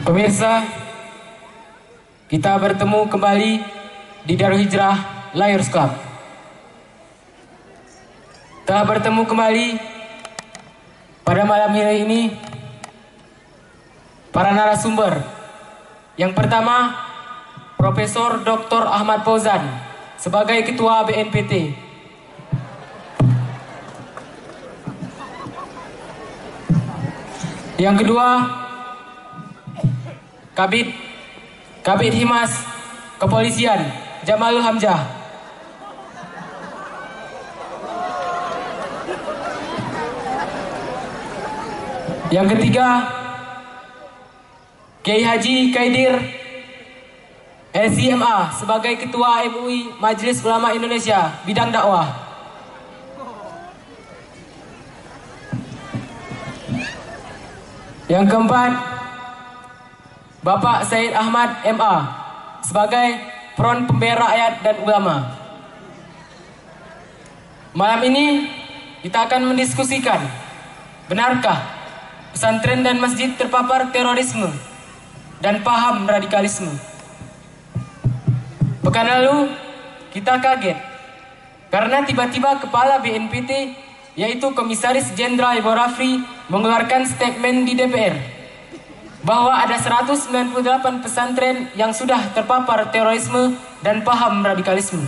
Pemirsa, kita bertemu kembali di Darul Hijrah Liars Club. Telah bertemu kembali pada malam hari ini para narasumber. Yang pertama, Profesor Dr. Ahmad Fauzan sebagai Ketua BNPT. Yang kedua, Kabid Himas Kepolisian Jamalul Hamzah. Yang ketiga, Kiai Haji Kaidir LCMA sebagai Ketua MUI Majelis Ulama Indonesia bidang dakwah. Yang keempat, Bapak Said Ahmad MA sebagai Front Pembela Rakyat dan Ulama. Malam ini kita akan mendiskusikan, benarkah pesantren dan masjid terpapar terorisme dan paham radikalisme? Pekan lalu kita kaget karena tiba-tiba Kepala BNPT yaitu Komisaris Jenderal Ibu Rafri mengeluarkan statement di DPR bahwa ada 198 pesantren yang sudah terpapar terorisme dan paham radikalisme.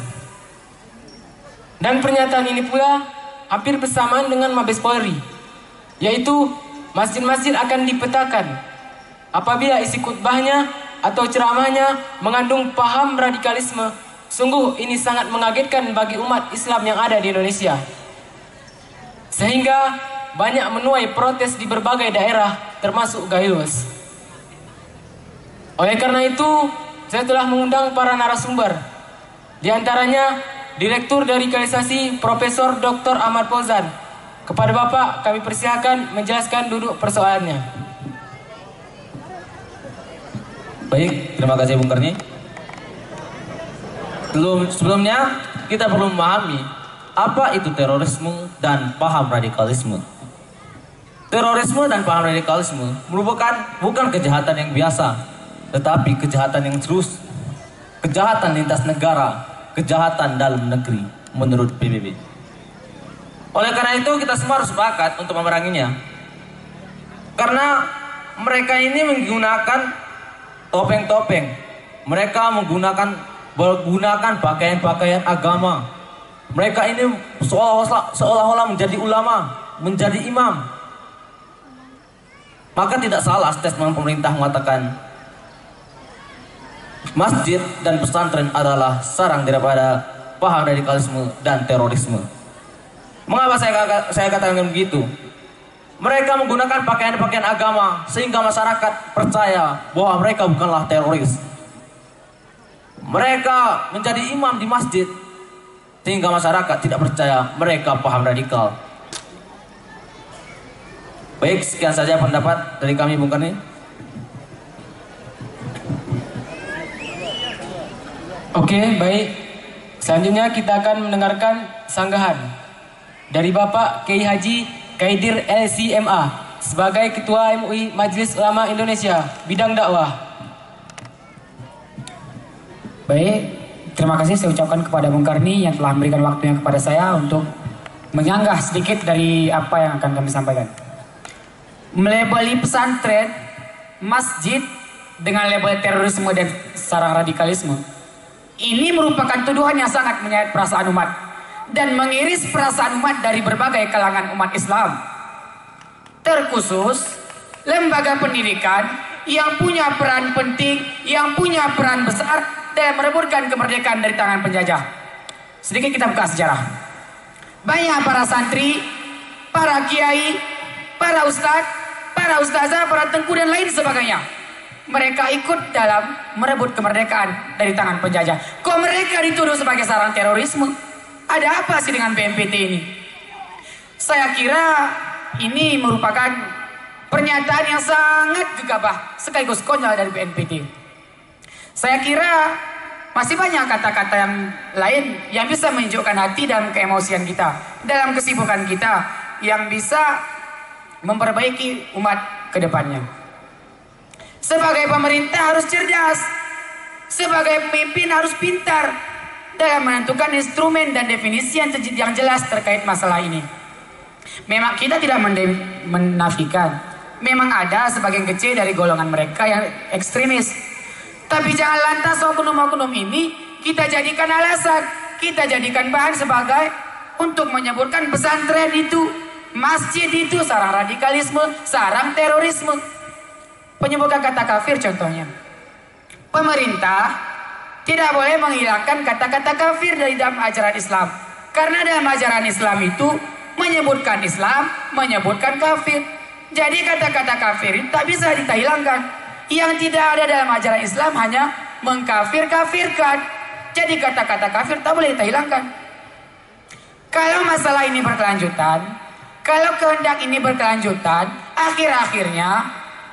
Dan pernyataan ini pula hampir bersamaan dengan Mabes Polri, yaitu masjid-masjid akan dipetakan apabila isi khutbahnya atau ceramahnya mengandung paham radikalisme. Sungguh ini sangat mengagetkan bagi umat Islam yang ada di Indonesia, sehingga banyak menuai protes di berbagai daerah termasuk Gayus. Oleh karena itu, saya telah mengundang para narasumber. Di antaranya, Direktur Deradikalisasi Profesor Dr. Ahmad Fauzan. Kepada Bapak, kami persilakan menjelaskan duduk persoalannya. Baik, terima kasih Bung Karni. Sebelumnya, kita perlu memahami apa itu terorisme dan paham radikalisme. Terorisme dan paham radikalisme merupakan bukan kejahatan yang biasa, tetapi kejahatan yang serius, kejahatan lintas negara, kejahatan dalam negeri menurut PBB. Oleh karena itu kita semua harus sepakat untuk memeranginya. Karena mereka ini menggunakan topeng-topeng, mereka menggunakan pakaian-pakaian agama. Mereka ini seolah-olah menjadi ulama, menjadi imam. Maka tidak salah statement pemerintah mengatakan masjid dan pesantren adalah sarang daripada paham radikalisme dan terorisme. Mengapa saya katakan begitu? Mereka menggunakan pakaian-pakaian agama sehingga masyarakat percaya bahwa mereka bukanlah teroris. Mereka menjadi imam di masjid sehingga masyarakat tidak percaya mereka paham radikal. Baik, sekian saja pendapat dari kami Bung Karni. Oke, baik. Selanjutnya kita akan mendengarkan sanggahan dari Bapak Kiai Haji Kaidir LCMA sebagai Ketua MUI Majelis Ulama Indonesia bidang dakwah. Baik, terima kasih saya ucapkan kepada Bung Karni yang telah memberikan waktunya kepada saya untuk menyanggah sedikit dari apa yang akan kami sampaikan. Melabeli pesantren, masjid dengan label terorisme dan sarang radikalisme, ini merupakan tuduhan yang sangat menyayat perasaan umat dan mengiris perasaan umat dari berbagai kalangan umat Islam. Terkhusus lembaga pendidikan yang punya peran penting, yang punya peran besar dalam merebutkan kemerdekaan dari tangan penjajah. Sedikit kita buka sejarah. Banyak para santri, para kiai, para ustadz, para ustazah, para tengku dan lain sebagainya. Mereka ikut dalam merebut kemerdekaan dari tangan penjajah. Kok mereka dituduh sebagai sarang terorisme? Ada apa sih dengan BNPT ini? Saya kira ini merupakan pernyataan yang sangat gegabah sekaligus konyol dari BNPT. Saya kira masih banyak kata-kata yang lain yang bisa menunjukkan hati dalam keemosian kita, dalam kesibukan kita, yang bisa memperbaiki umat ke depannya. Sebagai pemerintah harus cerdas, sebagai pemimpin harus pintar dalam menentukan instrumen dan definisi yang jelas terkait masalah ini. Memang kita tidak menafikan, memang ada sebagian kecil dari golongan mereka yang ekstremis. Tapi jangan lantas oknum-oknum ini kita jadikan alasan, kita jadikan bahan sebagai untuk menyebutkan pesantren itu, masjid itu sarang radikalisme, sarang terorisme. Penyebutan kata kafir contohnya. Pemerintah tidak boleh menghilangkan kata-kata kafir dari dalam ajaran Islam. Karena dalam ajaran Islam itu menyebutkan Islam, menyebutkan kafir. Jadi kata-kata kafir itu tak bisa dihilangkan. Yang tidak ada dalam ajaran Islam hanya mengkafir-kafirkan. Jadi kata-kata kafir tak boleh dihilangkan. Kalau masalah ini berkelanjutan, kalau kehendak ini berkelanjutan, akhir-akhirnya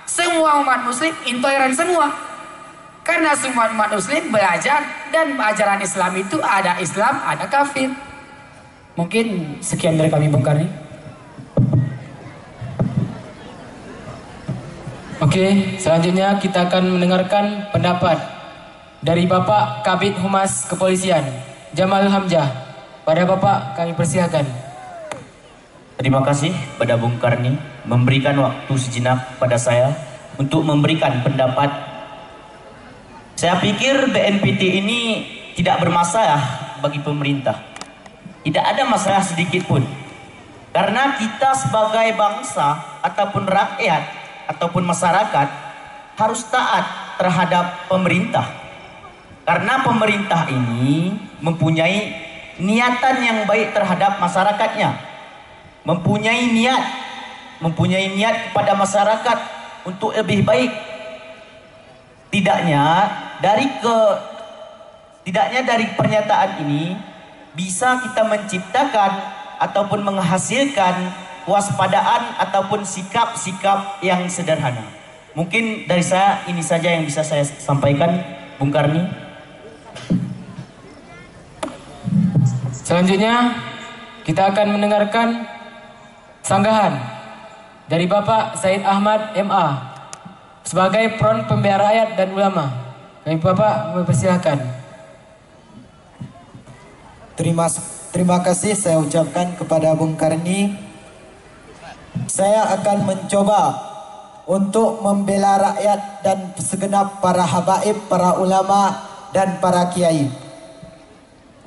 semua umat muslim intoleran semua. Karena semua umat muslim belajar dan ajaran Islam itu ada Islam, ada kafir. Mungkin sekian dari kami Bung Karni. Oke, selanjutnya kita akan mendengarkan pendapat dari Bapak Kabid Humas Kepolisian, Jamal Hamzah. Pada Bapak kami persilakan. Terima kasih pada Bung Karni memberikan waktu sejenak pada saya untuk memberikan pendapat. Saya pikir BNPT ini tidak bermasalah bagi pemerintah. Tidak ada masalah sedikit pun. Karena kita sebagai bangsa ataupun rakyat ataupun masyarakat harus taat terhadap pemerintah. Karena pemerintah ini mempunyai niatan yang baik terhadap masyarakatnya. Mempunyai niat kepada masyarakat untuk lebih baik. Tidaknya dari pernyataan ini bisa kita menciptakan ataupun menghasilkan waspadaan ataupun sikap-sikap yang sederhana. Mungkin dari saya ini saja yang bisa saya sampaikan, Bung Karni. Selanjutnya kita akan mendengarkan sanggahan dari Bapak Said Ahmad MA sebagai Front Pembela Rakyat dan Ulama. Kami Bapak mempersilahkan. Terima kasih saya ucapkan kepada Bung Karni. Saya akan mencoba untuk membela rakyat dan segenap para habaib, para ulama dan para kiai.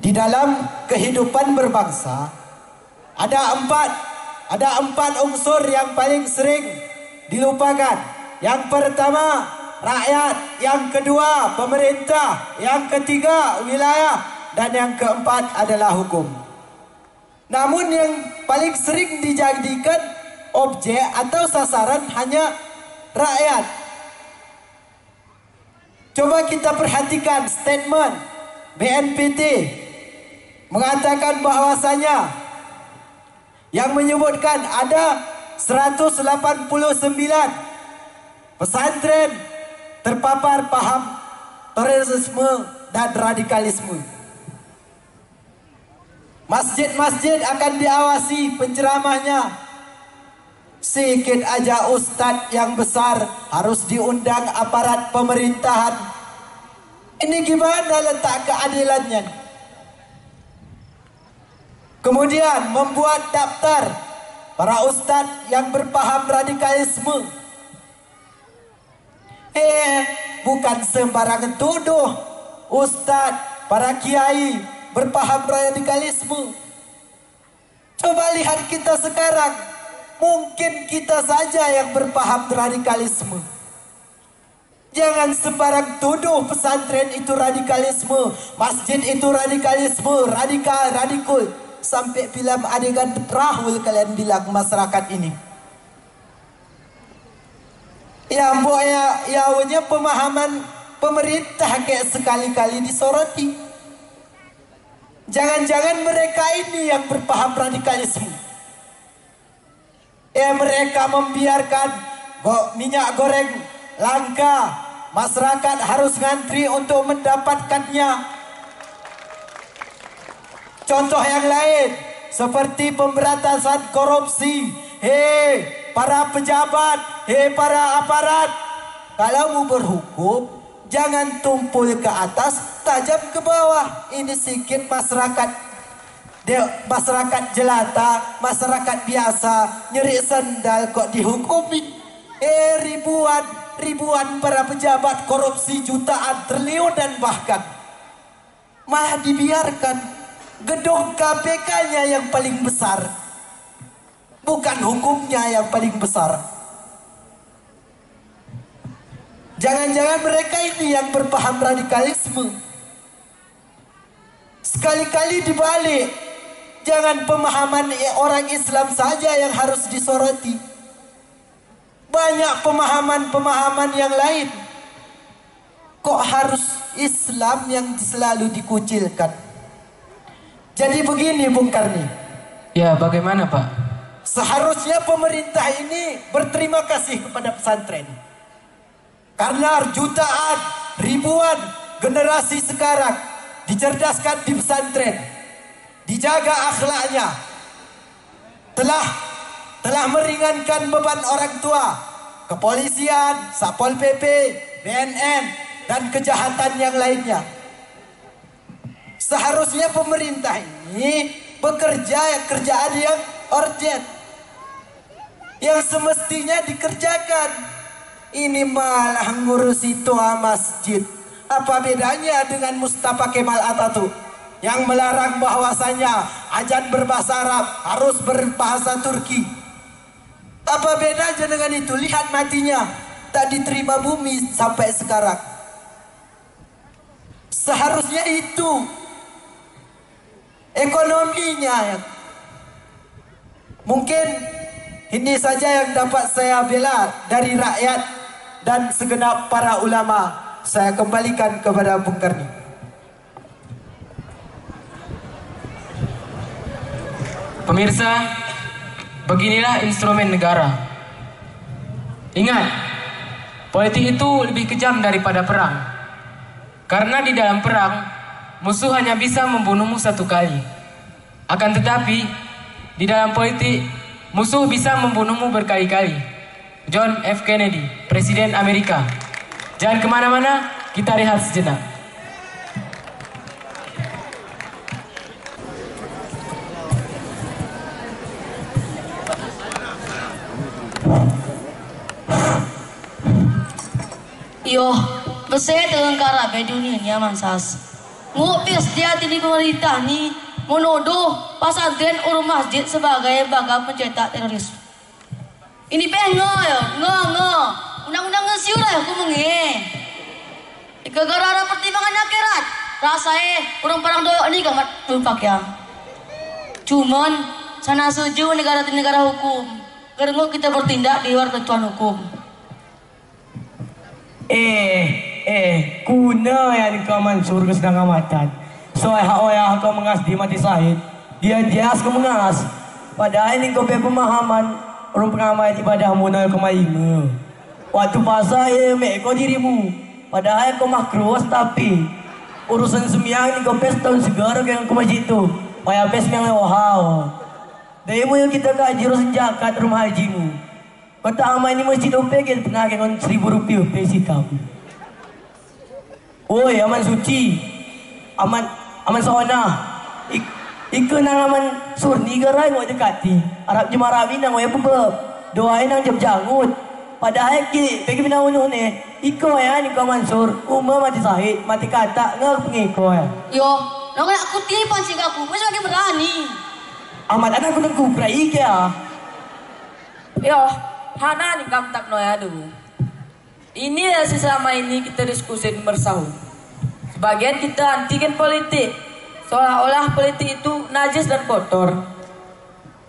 Di dalam kehidupan berbangsa ada empat unsur yang paling sering dilupakan. Yang pertama rakyat, yang kedua pemerintah, yang ketiga wilayah, dan yang keempat adalah hukum. Namun yang paling sering dijadikan objek atau sasaran hanya rakyat. Coba kita perhatikan statement BNPT mengatakan bahwasanya yang menyebutkan ada 189 pesantren terpapar paham terorisme dan radikalisme. Masjid-masjid akan diawasi penceramahnya. Sikit aja ustadz yang besar harus diundang aparat pemerintahan. Ini gimana letak keadilannya? Kemudian membuat daftar para ustadz yang berpaham radikalisme. Bukan sembarangan tuduh ustadz, para kiai berpaham radikalisme. Coba lihat kita sekarang. Mungkin kita saja yang berpaham radikalisme. Jangan sembarang tuduh pesantren itu radikalisme, masjid itu radikalisme, radikul. Sampai film adegan Rahul kalian bilang masyarakat ini. Ya awalnya pemahaman pemerintah kayak sekali-kali disoroti. Jangan-jangan mereka ini yang berpaham radikalisme. Mereka membiarkan minyak goreng langka. Masyarakat harus ngantri untuk mendapatkannya. Contoh yang lain seperti pemberantasan korupsi. Para pejabat, para aparat, kalau mau berhukum jangan tumpul ke atas, tajam ke bawah. Ini sedikit masyarakat jelata, masyarakat biasa nyeri sendal kok dihukumi. Ribuan para pejabat korupsi jutaan, triliun dan bahkan malah dibiarkan. Gedung KPK-nya yang paling besar, bukan hukumnya yang paling besar. Jangan-jangan mereka ini yang berpaham radikalisme. Sekali-kali dibalik, jangan pemahaman orang Islam saja yang harus disoroti. Banyak pemahaman-pemahaman yang lain. Kok harus Islam yang selalu dikucilkan? Jadi begini Bung Karni. Ya, bagaimana Pak? Seharusnya pemerintah ini berterima kasih kepada pesantren. Karena jutaan, ribuan generasi sekarang dicerdaskan di pesantren, dijaga akhlaknya, telah meringankan beban orang tua, kepolisian, Satpol PP, BNN, dan kejahatan yang lainnya. Seharusnya pemerintah ini bekerja kerjaan yang urgent, yang semestinya dikerjakan. Ini malah ngurusi tua masjid. Apa bedanya dengan Mustafa Kemal Atatürk yang melarang bahwasanya azan berbahasa Arab harus berbahasa Turki? Apa bedanya dengan itu? Lihat matinya, tak diterima bumi sampai sekarang. Seharusnya itu ekonominya. Mungkin ini saja yang dapat saya bela dari rakyat dan segenap para ulama. Saya kembalikan kepada Bung Karni. Pemirsa, beginilah instrumen negara. Ingat, politik itu lebih kejam daripada perang. Karena di dalam perang, musuh hanya bisa membunuhmu satu kali. Akan tetapi, di dalam politik, musuh bisa membunuhmu berkali-kali. John F. Kennedy, Presiden Amerika. Jangan kemana-mana, kita rehat sejenak. Yo, besar tengkara dunia ni mansas. Ngupis dia di pemerintah ni menuduh pesantren urus masjid sebagai lembaga pencetak teroris. Ini pengo ya, undang-undang ngesiu lah aku mengi. Gara-gara pertimbangan akhirat, rasanya orang parang doyok ni gamat lupak ya. Cuman sana setuju negara hukum. Karena kita bertindak di luar tentuan hukum. Kuna yang kau Mansur ke sedang amatan. Soalnya kau mengas di mati sahid. Dia jas kau mengas. Padahal ini kau pemahaman orang pengamat ibadah munal kau maingu. Waktu pasal kau dirimu. Padahal kau makruas tapi urusan sembiang ini kau pes tahun segera yang kau masjid tu. Payah pes yang lewah. Dari mu kita kaji urusan zakat rumah hajimu. Kata aman ini masjid OP kita tengah dengan Rp1.000 pesi tahu. Oi, aman suci, aman sona. Ikan nang aman surni gerai mau dekati. Arab jemarawi nang waya pebeb. Doain nang jeb jangut. Padahal ki pergi bina unuh ni. Iko ya ni kau Mansur. Umma mati sahid, mati kata ngak pengiko ya. Yo, nang aku tipan sih aku. Masih lagi berani. Amat anak aku nang kuprai kya. Yo, hana ni kamtak noya dulu. Ini ya selama ini kita diskusi bersahur. Sebagian kita antikan politik, seolah-olah politik itu najis dan kotor.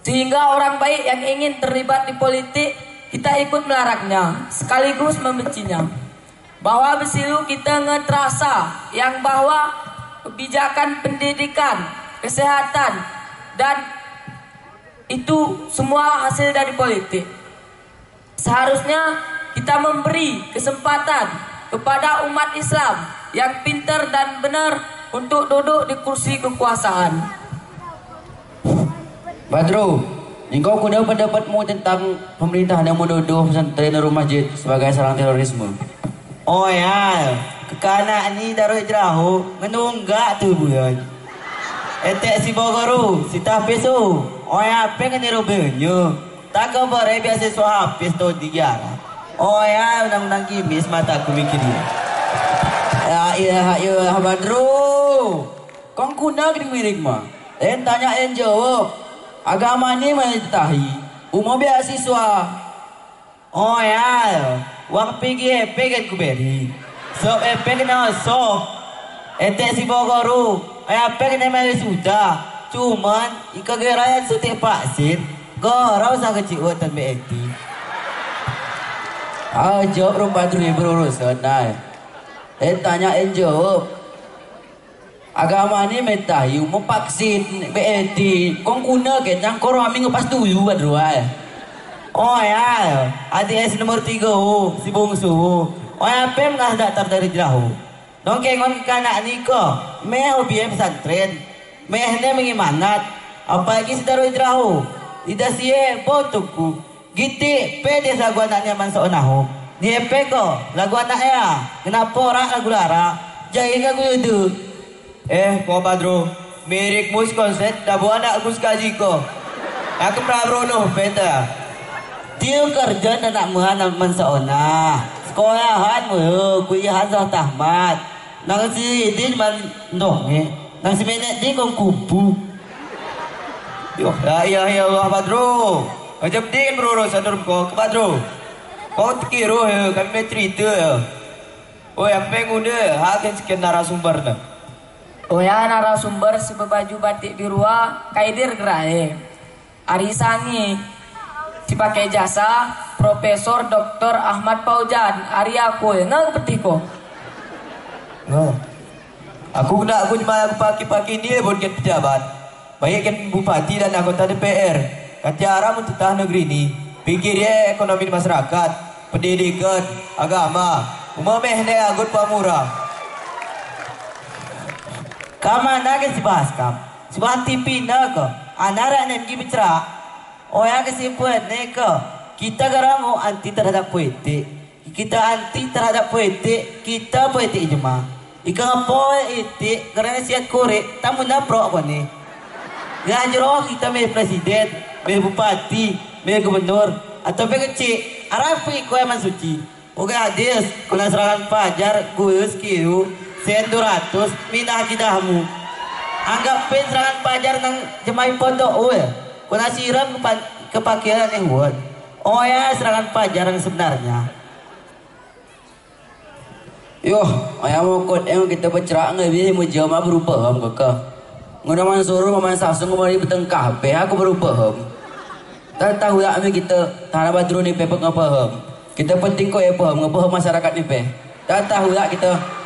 Sehingga orang baik yang ingin terlibat di politik, kita ikut melarangnya, sekaligus membencinya. Bahwa besilu kita ngeterasa yang bahwa kebijakan pendidikan, kesehatan, dan itu semua hasil dari politik. Seharusnya kita memberi kesempatan kepada umat Islam yang pintar dan benar untuk duduk di kursi kekuasaan. Badro, engkau kuda pendapatmu tentang pemerintah yang menuduh pesantren Nurul Masjid sebagai sarang terorisme? Oh ya, kekanak ni taruh jerahu, menunggak tu bulan. Etek si Bogoro, si Tahfizu. Oh ya, pengen niru benyo. Tak kau boleh biasa suah habis tu diara. Oh ya, undang-undang kimis mata aku mikirin. Ya, Badro. Kau kuna kini mirik mah. Tanya jawab. Agama ni menitahi umum beasiswa. Oh ya, wang pergi kan ku beri. So kena so. Etek si Bogoro. Apa kena mari sudah. Cuman ika geraya suti paksin. Gorau sa kecil watan beeti. Jawab rumah tu ni berurusan nai. Tanya jawab. Agama ni mentahi umum vaksin beeti. Kong kuna ke jang korang minggu pas tuyu Badro ai. Oh ya, adik nomor 3 si bungsu. Oh ya, pem nggak daftar dari jauh. Dongkengon kanak ni ko, meh hobi pesantren, meh ne mengimanat. Apalagi sedaro jauh. Tidak siye botuku. Giti pede lagu anaknya manso nahu. Ni epe ko lagu anaknya. Kenapa orang lagu lara? Jadi nggak gue Ko Badro, mirik mus konset dabu anak mus kaji ko. Aku prabrono beta. Dia kerja anak anak mansaona. Sekolahan mu, kuliahan sah tahmat. Nang si ini man dong nang si menek di kong kubu. Yo, ya Allah Badro. Ajab din berurusan ko ke Badro. Kau kira kami cerita ya. Oh yang penguda, hakin sekian narasumber dah. Oh ya, narasumber si baju batik birua Kaidir Gerai. Arisangi si pakai jasa Profesor Dr. Ahmad Paujan Arya Kul nggak petiko. Aku cuma pakai dia buat pejabat. Baik kan bupati dan anggota DPR. Cara mentah negeri ini pikir ya ekonomi masyarakat, pendidikan, agama. Umameh ne agut pamurah. Kamana ke si Baskam? Si Banti pindah ke? Anara nengi bicara. Oh ya kesimpulan ne ke? Kita garang anti terhadap politik. Kita anti terhadap politik. Kita politik jemaah. Ika politik karena siat korek. Tamu naprok ko ni. Ngajro kita may presiden, may bupati, may gubernur, atau may kecil. Arapi ko yaman suci. Oke hadis, kuna serangan fajar, kuyus kiu. 100 minah kidahmu. Anggap pen serangan pajar nang jemaah pondok we. Kuna siram kepakian yang buat. Oh ya serangan pajar yang sebenarnya. Yo, ayam mokot kita bercerak ngebi mau jawab berupa ham kakak. Ngoda man suruh maman Samsung kemari betengkah pe aku berupa ham. Tak tahu ya kami kita tanah Badro ni pe ngapa ham. Kita penting kok ya paham ngapa masyarakat ni pe. Tak tahu ya kita